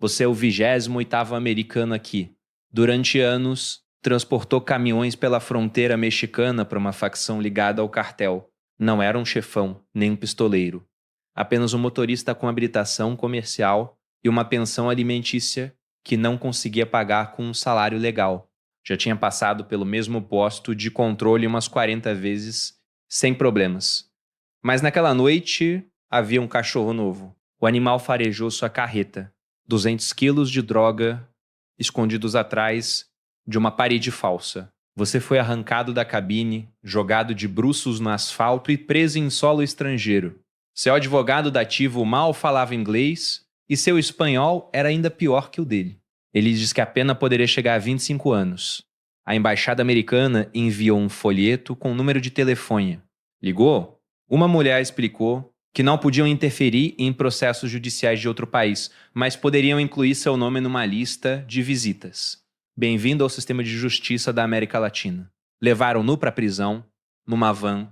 Você é o 28º americano aqui. Durante anos, transportou caminhões pela fronteira mexicana para uma facção ligada ao cartel. Não era um chefão, nem um pistoleiro. Apenas um motorista com habilitação comercial e uma pensão alimentícia que não conseguia pagar com um salário legal. Já tinha passado pelo mesmo posto de controle umas 40 vezes, sem problemas. Mas naquela noite, havia um cachorro novo. O animal farejou sua carreta. 200 quilos de droga escondidos atrás de uma parede falsa. Você foi arrancado da cabine, jogado de bruços no asfalto e preso em solo estrangeiro. Seu advogado dativo mal falava inglês e seu espanhol era ainda pior que o dele. Ele diz que a pena poderia chegar a 25 anos. A embaixada americana enviou um folheto com número de telefone. Ligou? Uma mulher explicou que não podiam interferir em processos judiciais de outro país, mas poderiam incluir seu nome numa lista de visitas. Bem-vindo ao sistema de justiça da América Latina. Levaram-no para a prisão, numa van,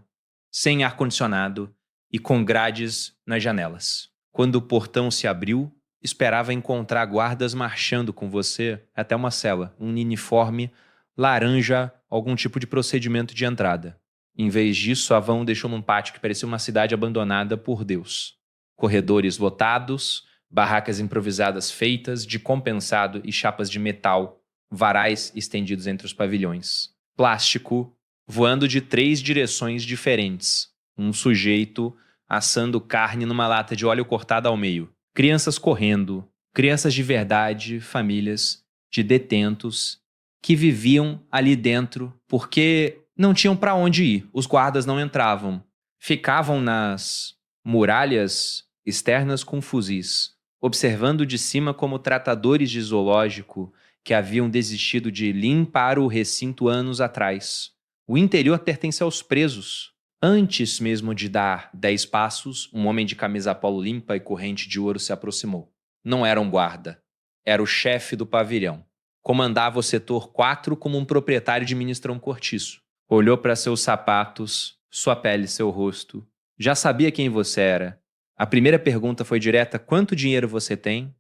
sem ar-condicionado e com grades nas janelas. Quando o portão se abriu, esperava encontrar guardas marchando com você até uma cela, um uniforme laranja, algum tipo de procedimento de entrada. Em vez disso, a van o deixou num pátio que parecia uma cidade abandonada por Deus. Corredores lotados, barracas improvisadas feitas de compensado e chapas de metal, varais estendidos entre os pavilhões. Plástico voando de 3 direções diferentes. Um sujeito assando carne numa lata de óleo cortada ao meio. Crianças correndo, crianças de verdade, famílias de detentos que viviam ali dentro porque não tinham para onde ir, os guardas não entravam. Ficavam nas muralhas externas com fuzis, observando de cima como tratadores de zoológico que haviam desistido de limpar o recinto anos atrás. O interior pertence aos presos. Antes mesmo de dar 10 passos, um homem de camisa polo limpa e corrente de ouro se aproximou. Não era um guarda, era o chefe do pavilhão. Comandava o setor 4 como um proprietário administra um cortiço. Olhou para seus sapatos, sua pele, seu rosto. Já sabia quem você era. A primeira pergunta foi direta: quanto dinheiro você tem?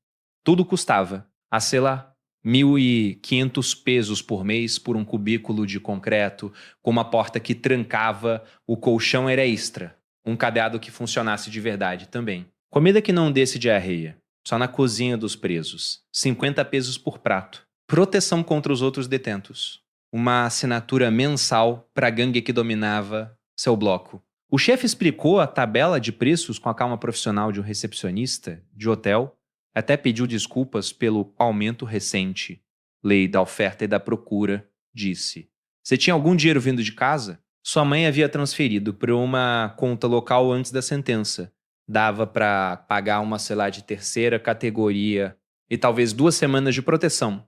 Tudo custava. Sei lá, 1.500 pesos por mês por um cubículo de concreto, com uma porta que trancava, o colchão era extra. Um cadeado que funcionasse de verdade também. Comida que não desse diarreia. Só na cozinha dos presos. 50 pesos por prato. Proteção contra os outros detentos. Uma assinatura mensal para a gangue que dominava seu bloco. O chefe explicou a tabela de preços com a calma profissional de um recepcionista de hotel, até pediu desculpas pelo aumento recente. Lei da oferta e da procura, disse. Você tinha algum dinheiro vindo de casa? Sua mãe havia transferido para uma conta local antes da sentença. Dava para pagar uma, sei lá, de 3ª categoria e talvez 2 semanas de proteção.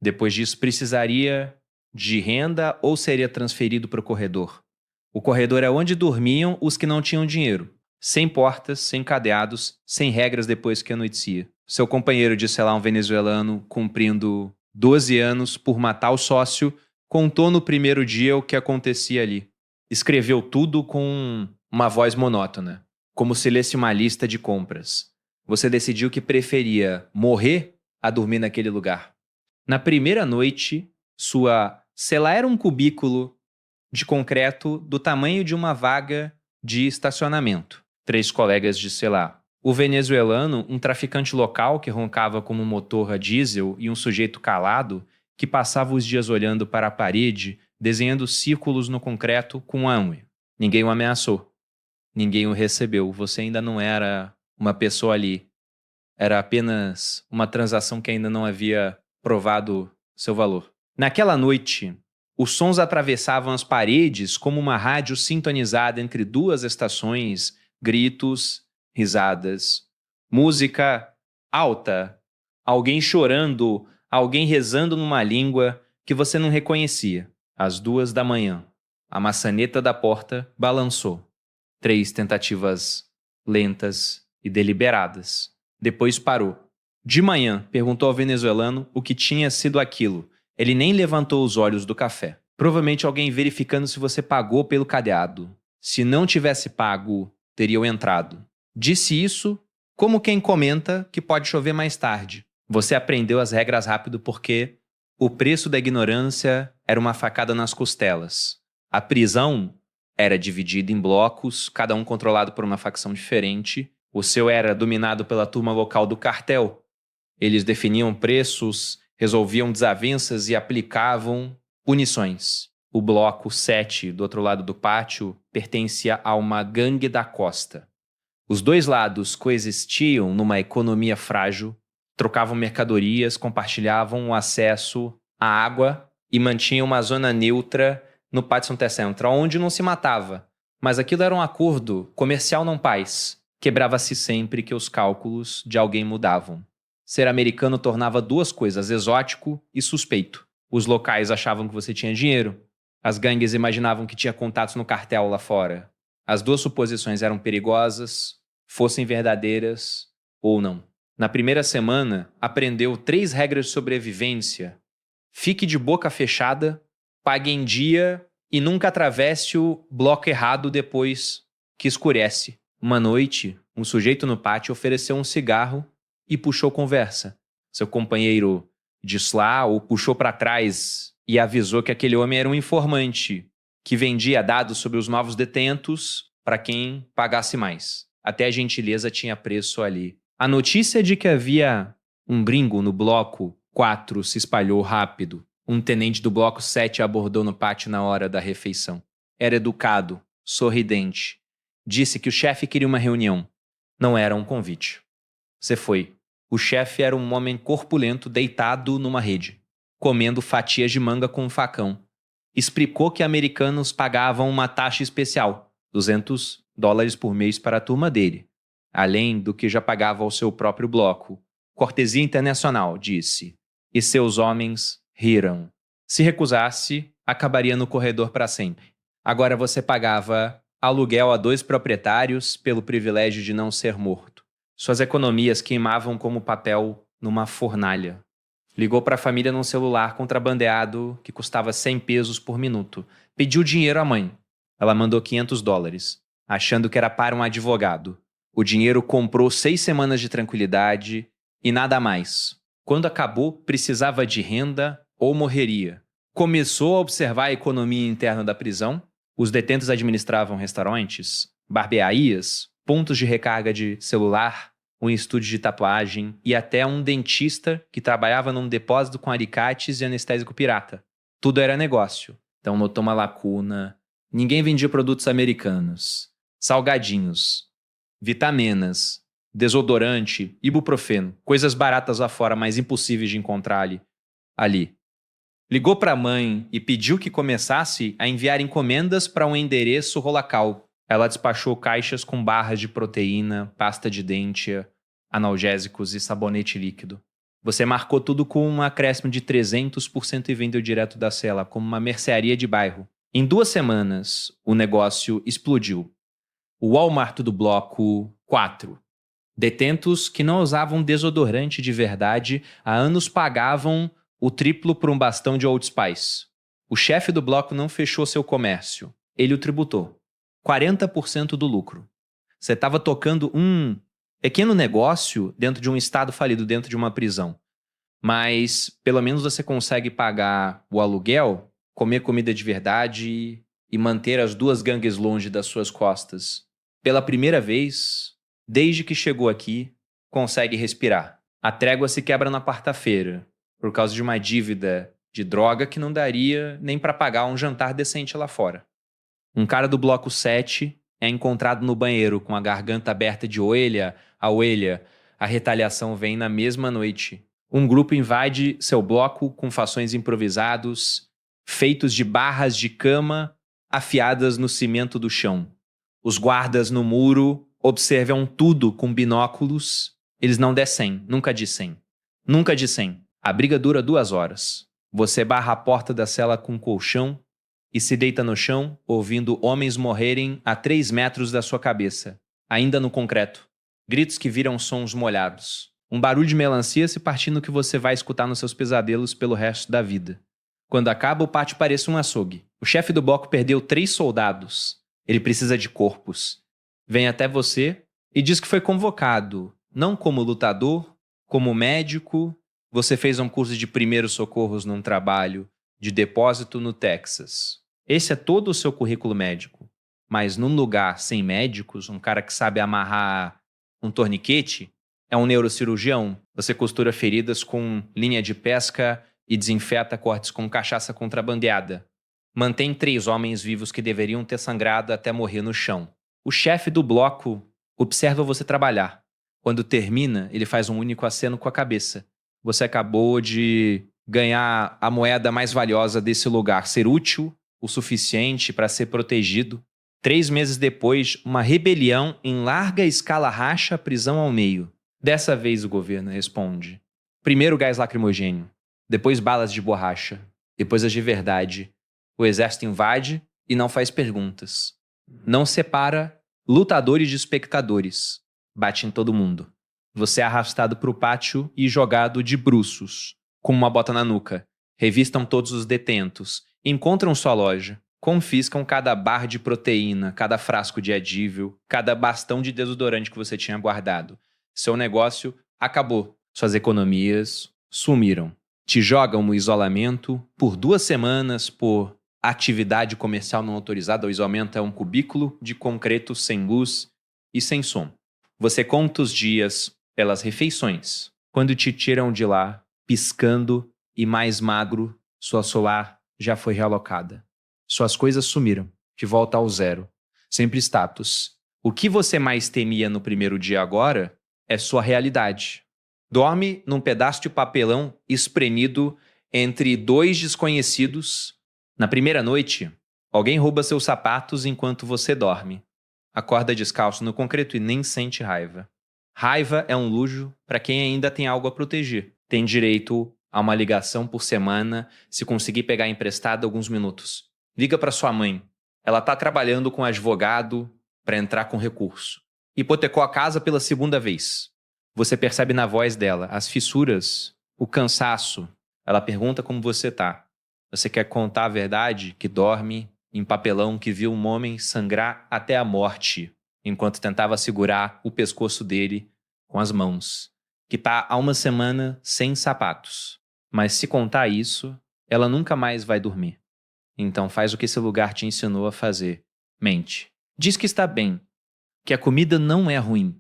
Depois disso, precisaria de renda ou seria transferido para o corredor. O corredor é onde dormiam os que não tinham dinheiro. Sem portas, sem cadeados, sem regras depois que anoitecia. Seu companheiro de, sei lá, um venezuelano, cumprindo 12 anos por matar o sócio, contou no primeiro dia o que acontecia ali. Escreveu tudo com uma voz monótona, como se lesse uma lista de compras. Você decidiu que preferia morrer a dormir naquele lugar. Na primeira noite, sua cela era um cubículo de concreto do tamanho de uma vaga de estacionamento. 3 colegas de, sei lá, o venezuelano, um traficante local que roncava como um motor a diesel e um sujeito calado que passava os dias olhando para a parede, desenhando círculos no concreto com ângulo. Ninguém o ameaçou. Ninguém o recebeu. Você ainda não era uma pessoa ali. Era apenas uma transação que ainda não havia provado seu valor. Naquela noite, os sons atravessavam as paredes como uma rádio sintonizada entre 2 estações, gritos, risadas, música alta, alguém chorando, alguém rezando numa língua que você não reconhecia. Às 2 da manhã, a maçaneta da porta balançou. 3 tentativas lentas e deliberadas. Depois parou. De manhã, perguntou ao venezuelano o que tinha sido aquilo. Ele nem levantou os olhos do café. Provavelmente alguém verificando se você pagou pelo cadeado. Se não tivesse pago, teriam entrado. Disse isso como quem comenta que pode chover mais tarde. Você aprendeu as regras rápido porque o preço da ignorância era uma facada nas costelas. A prisão era dividida em blocos, cada um controlado por uma facção diferente. O seu era dominado pela turma local do cartel. Eles definiam preços, resolviam desavenças e aplicavam punições. O bloco 7, do outro lado do pátio, pertencia a uma gangue da costa. Os dois lados coexistiam numa economia frágil, trocavam mercadorias, compartilhavam o acesso à água e mantinham uma zona neutra no Pátio Santa Central, onde não se matava. Mas aquilo era um acordo comercial não paz. Quebrava-se sempre que os cálculos de alguém mudavam. Ser americano tornava duas coisas, exótico e suspeito. Os locais achavam que você tinha dinheiro. As gangues imaginavam que tinha contatos no cartel lá fora. As duas suposições eram perigosas, fossem verdadeiras ou não. Na primeira semana, aprendeu 3 regras de sobrevivência. Fique de boca fechada, pague em dia e nunca atravesse o bloco errado depois que escurece. Uma noite, um sujeito no pátio ofereceu um cigarro e puxou conversa. Seu companheiro disse lá ou puxou para trás e avisou que aquele homem era um informante que vendia dados sobre os novos detentos para quem pagasse mais. Até a gentileza tinha preço ali. A notícia de que havia um gringo no bloco 4 se espalhou rápido. Um tenente do bloco 7 abordou no pátio na hora da refeição. Era educado, sorridente. Disse que o chefe queria uma reunião. Não era um convite. Você foi. O chefe era um homem corpulento deitado numa rede, comendo fatias de manga com um facão. Explicou que americanos pagavam uma taxa especial, $200 por mês para a turma dele, além do que já pagava ao seu próprio bloco. Cortesia internacional, disse. E seus homens riram. Se recusasse, acabaria no corredor para sempre. Agora você pagava aluguel a 2 proprietários pelo privilégio de não ser morto. Suas economias queimavam como papel numa fornalha. Ligou para a família num celular contrabandeado que custava 100 pesos por minuto. Pediu dinheiro à mãe. Ela mandou $500, achando que era para um advogado. O dinheiro comprou 6 semanas de tranquilidade e nada mais. Quando acabou, precisava de renda ou morreria. Começou a observar a economia interna da prisão. Os detentos administravam restaurantes, barbearias, pontos de recarga de celular, um estúdio de tatuagem e até um dentista que trabalhava num depósito com alicates e anestésico pirata. Tudo era negócio. Então notou uma lacuna. Ninguém vendia produtos americanos. Salgadinhos, vitaminas, desodorante, ibuprofeno, coisas baratas lá fora, mas impossíveis de encontrar ali. Ligou para a mãe e pediu que começasse a enviar encomendas para um endereço rolacal. Ela despachou caixas com barras de proteína, pasta de dente, analgésicos e sabonete líquido. Você marcou tudo com um acréscimo de 300% e vendeu direto da cela, como uma mercearia de bairro. Em 2 semanas, o negócio explodiu. O Walmart do bloco 4. Detentos que não usavam desodorante de verdade há anos pagavam o triplo por um bastão de Old Spice. O chefe do bloco não fechou seu comércio. Ele o tributou. 40% do lucro. Você estava tocando um pequeno negócio dentro de um estado falido, dentro de uma prisão. Mas pelo menos você consegue pagar o aluguel, comer comida de verdade e manter as 2 gangues longe das suas costas. Pela primeira vez, desde que chegou aqui, consegue respirar. A trégua se quebra na quarta-feira, por causa de uma dívida de droga que não daria nem para pagar um jantar decente lá fora. Um cara do bloco 7 é encontrado no banheiro com a garganta aberta de orelha a orelha. A retaliação vem na mesma noite. Um grupo invade seu bloco com fações improvisados, feitos de barras de cama afiadas no cimento do chão. Os guardas no muro observam tudo com binóculos. Eles não descem, nunca dizem. Nunca dizem. A briga dura 2 horas. Você barra a porta da cela com um colchão e se deita no chão, ouvindo homens morrerem a 3 metros da sua cabeça, ainda no concreto. Gritos que viram sons molhados. Um barulho de melancia se partindo que você vai escutar nos seus pesadelos pelo resto da vida. Quando acaba, o pátio parece um açougue. O chefe do bloco perdeu 3 soldados. Ele precisa de corpos. Vem até você e diz que foi convocado, não como lutador, como médico Você fez um curso de primeiros socorros num trabalho de depósito no Texas. Esse é todo o seu currículo médico. Mas num lugar sem médicos, um cara que sabe amarrar um torniquete é um neurocirurgião. Você costura feridas com linha de pesca e desinfeta cortes com cachaça contrabandeada. Mantém 3 homens vivos que deveriam ter sangrado até morrer no chão. O chefe do bloco observa você trabalhar. Quando termina, ele faz um único aceno com a cabeça. Você acabou de ganhar a moeda mais valiosa desse lugar, ser útil o suficiente para ser protegido. 3 meses depois, uma rebelião em larga escala racha a prisão ao meio. Dessa vez o governo responde. Primeiro gás lacrimogêneo, depois balas de borracha, depois as de verdade. O exército invade e não faz perguntas. Não separa lutadores de espectadores. Bate em todo mundo. Você é arrastado para o pátio e jogado de bruços, com uma bota na nuca. Revistam todos os detentos. Encontram sua loja. Confiscam cada bar de proteína, cada frasco de Advil, cada bastão de desodorante que você tinha guardado. Seu negócio acabou. Suas economias sumiram. Te jogam no isolamento por 2 semanas por atividade comercial não autorizada. O isolamento é um cubículo de concreto sem luz e sem som. Você conta os dias pelas refeições. Quando te tiram de lá, piscando e mais magro, sua solar já foi realocada. Suas coisas sumiram, de volta ao zero. Sempre status. O que você mais temia no primeiro dia agora é sua realidade. Dorme num pedaço de papelão espremido entre 2 desconhecidos. Na primeira noite, alguém rouba seus sapatos enquanto você dorme. Acorda descalço no concreto e nem sente raiva. Raiva é um luxo para quem ainda tem algo a proteger. Tem direito a uma ligação por semana se conseguir pegar emprestado alguns minutos. Liga para sua mãe. Ela está trabalhando com advogado para entrar com recurso. Hipotecou a casa pela 2ª vez. Você percebe na voz dela as fissuras, o cansaço. Ela pergunta como você tá. Você quer contar a verdade que dorme em papelão, que viu um homem sangrar até a morte enquanto tentava segurar o pescoço dele com as mãos. Que tá há 1 semana sem sapatos. Mas se contar isso, ela nunca mais vai dormir. Então faz o que esse lugar te ensinou a fazer. Mente. Diz que está bem. Que a comida não é ruim.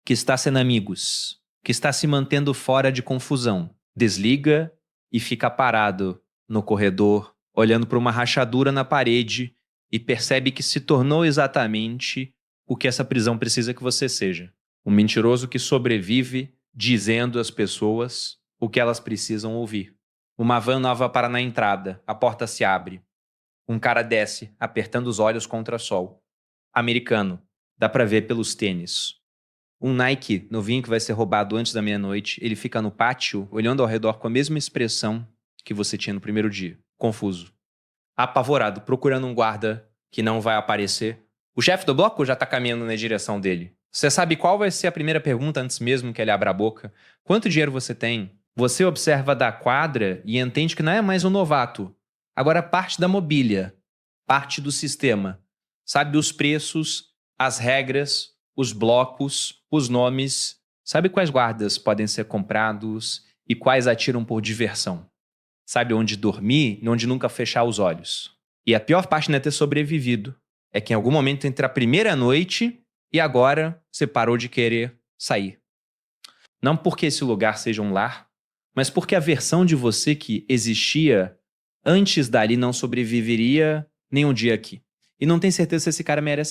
Que está sendo amigos. Que está se mantendo fora de confusão. Desliga e fica parado no corredor, olhando para uma rachadura na parede e percebe que se tornou exatamente o que essa prisão precisa que você seja. Um mentiroso que sobrevive dizendo às pessoas o que elas precisam ouvir. Uma van nova para na entrada. A porta se abre. Um cara desce, apertando os olhos contra o sol. Americano. Dá pra ver pelos tênis. Um Nike novinho que vai ser roubado antes da meia-noite. Ele fica no pátio, olhando ao redor com a mesma expressão que você tinha no primeiro dia. Confuso. Apavorado, procurando um guarda que não vai aparecer. O chefe do bloco já tá caminhando na direção dele. Você sabe qual vai ser a primeira pergunta antes mesmo que ele abra a boca? Quanto dinheiro você tem? Você observa da quadra e entende que não é mais um novato. Agora parte da mobília, parte do sistema. Sabe os preços, as regras, os blocos, os nomes. Sabe quais guardas podem ser comprados e quais atiram por diversão. Sabe onde dormir e onde nunca fechar os olhos. E a pior parte não é ter sobrevivido. É que em algum momento entre a primeira noite e agora você parou de querer sair. Não porque esse lugar seja um lar, mas porque a versão de você que existia antes dali não sobreviveria nem um dia aqui. E não tem certeza se esse cara merece